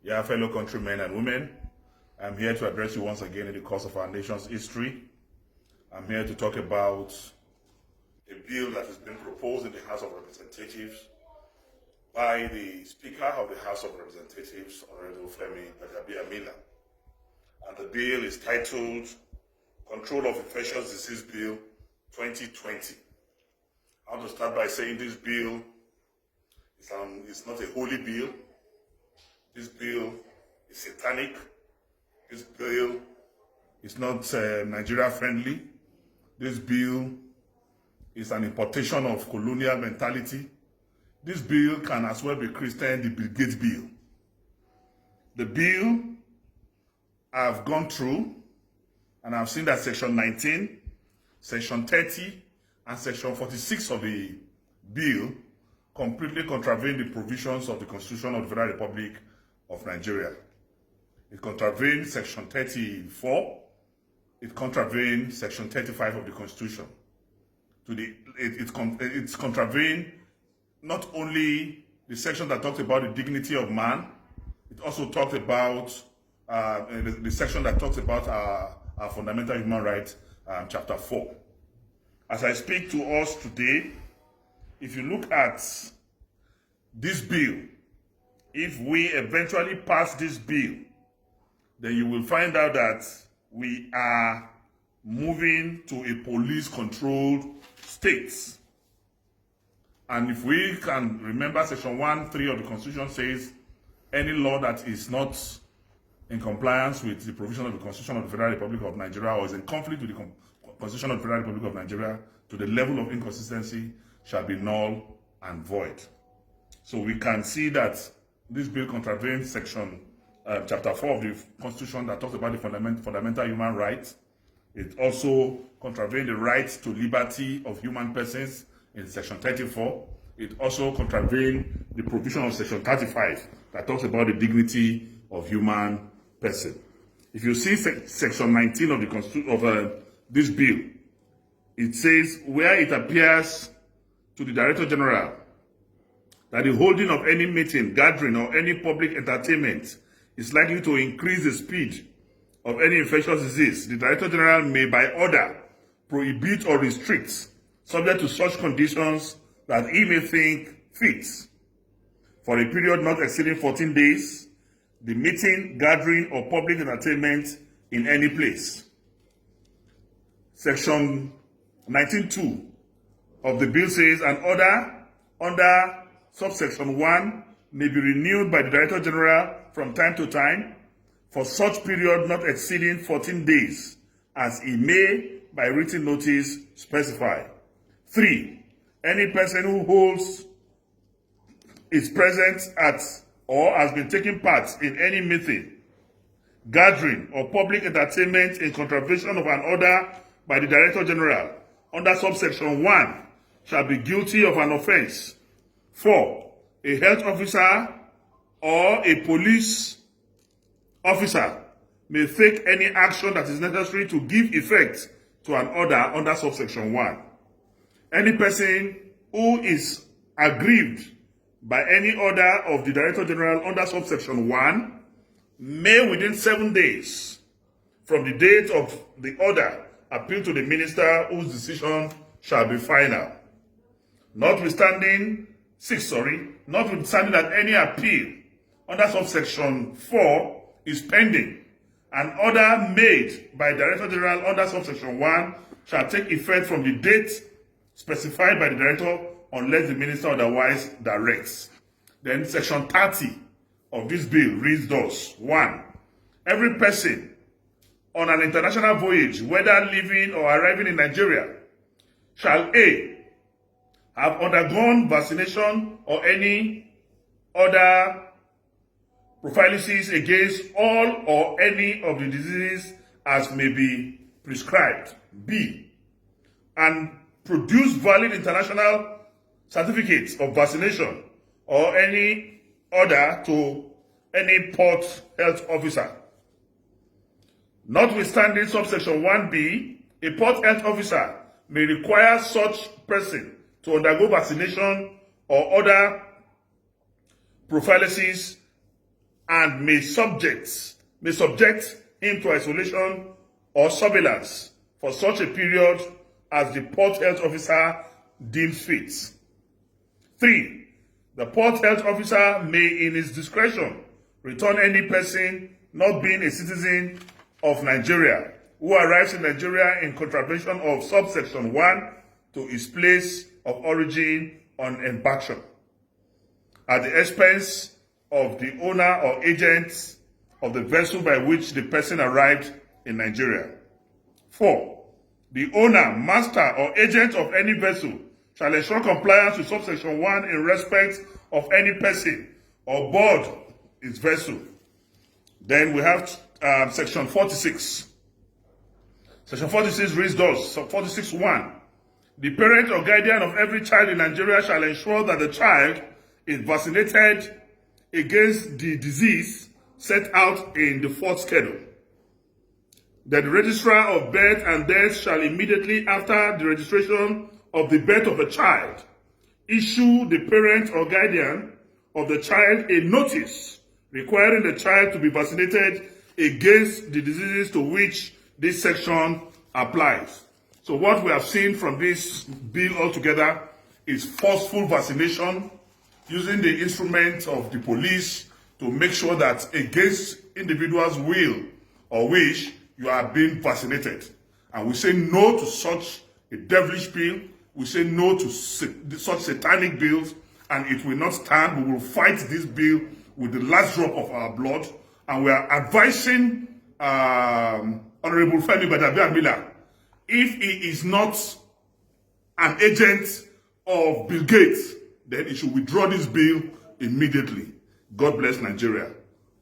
Yeah, fellow countrymen and women, I'm here to address you once again in the course of our nation's history. I'm here to talk about a bill that has been proposed in the House of Representatives by the Speaker of the House of Representatives, Honorable Femi Amila. And the bill is titled Control of Infectious Disease Bill 2020. I want to start by saying this bill is not a holy bill. This bill is satanic. This bill is not Nigeria friendly. This bill is an importation of colonial mentality. This bill can as well be christened the Bill Gates bill. The bill I've gone through and I've seen that section 19, section 30, and section 46 of the bill completely contravene the provisions of the Constitution of the Federal Republic of Nigeria. It contravenes section 34. It contravenes section 35 of the Constitution. It's contravened not only the section that talks about the dignity of man, it also talked about the section that talks about our fundamental human rights, chapter 4. As I speak to us today, if you look at this bill, if we eventually pass this bill, then you will find out that we are moving to a police-controlled state. And if we can remember, section 1(3) of the Constitution says any law that is not in compliance with the provision of the Constitution of the Federal Republic of Nigeria or is in conflict with the Constitution of the Federal Republic of Nigeria to the level of inconsistency shall be null and void. So we can see that this bill contravenes section chapter 4 of the Constitution that talks about the fundamental human rights. It also contravenes the right to liberty of human persons in section 34. It also contravenes the provision of section 35 that talks about the dignity of human person. If you see section 19 of the Constitution of this bill, it says where it appears to the Director General that the holding of any meeting, gathering, or any public entertainment is likely to increase the speed of any infectious disease, the Director General may by order prohibit or restrict, subject to such conditions that he may think fit, for a period not exceeding 14 days, the meeting, gathering, or public entertainment in any place. Section 19(2) of the bill says an order under subsection 1 may be renewed by the Director General from time to time for such period not exceeding 14 days, as he may, by written notice, specify. 3. Any person who holds, is present at, or has been taking part in any meeting, gathering, or public entertainment in contravention of an order by the Director General under subsection 1 shall be guilty of an offense. 4. A health officer or a police officer may take any action that is necessary to give effect to an order under subsection 1. Any person who is aggrieved by any order of the Director General under subsection 1 may, within 7 days from the date of the order, appeal to the minister whose decision shall be final. Notwithstanding that any appeal under subsection 4 is pending, an order made by Director General under subsection 1 shall take effect from the date specified by the Director unless the Minister otherwise directs. Then section 30 of this bill reads thus. 1. Every person on an international voyage, whether leaving or arriving in Nigeria, shall A. have undergone vaccination or any other prophylaxis against all or any of the diseases as may be prescribed. B. And produce valid international certificates of vaccination or any order to any port health officer. Notwithstanding subsection 1B, a port health officer may require such person to undergo vaccination or other prophylaxis and may subject him to isolation or surveillance for such a period as the port health officer deems fit. 3. The port health officer may, in his discretion, return any person not being a citizen of Nigeria who arrives in Nigeria in contravention of subsection 1 to his place of origin on embarkation, at the expense of the owner or agent of the vessel by which the person arrived in Nigeria. 4. The owner, master, or agent of any vessel shall ensure compliance with subsection 1 in respect of any person or board its vessel. Then we have section 46. Section 46 reads thus, 46.1. The parent or guardian of every child in Nigeria shall ensure that the child is vaccinated against the disease set out in the fourth schedule. That the registrar of birth and death shall immediately after the registration of the birth of a child issue the parent or guardian of the child a notice requiring the child to be vaccinated against the diseases to which this section applies. So what we have seen from this bill altogether is forceful vaccination, using the instrument of the police to make sure that against individuals' will or wish, you are being vaccinated. And we say no to such a devilish bill. We say no to such satanic bills, and it will not stand. We will fight this bill with the last drop of our blood. And we are advising Honorable Femi Gbadagbamila, if he is not an agent of Bill Gates, then he should withdraw this bill immediately. God bless Nigeria.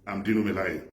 I'm Dino Melaye.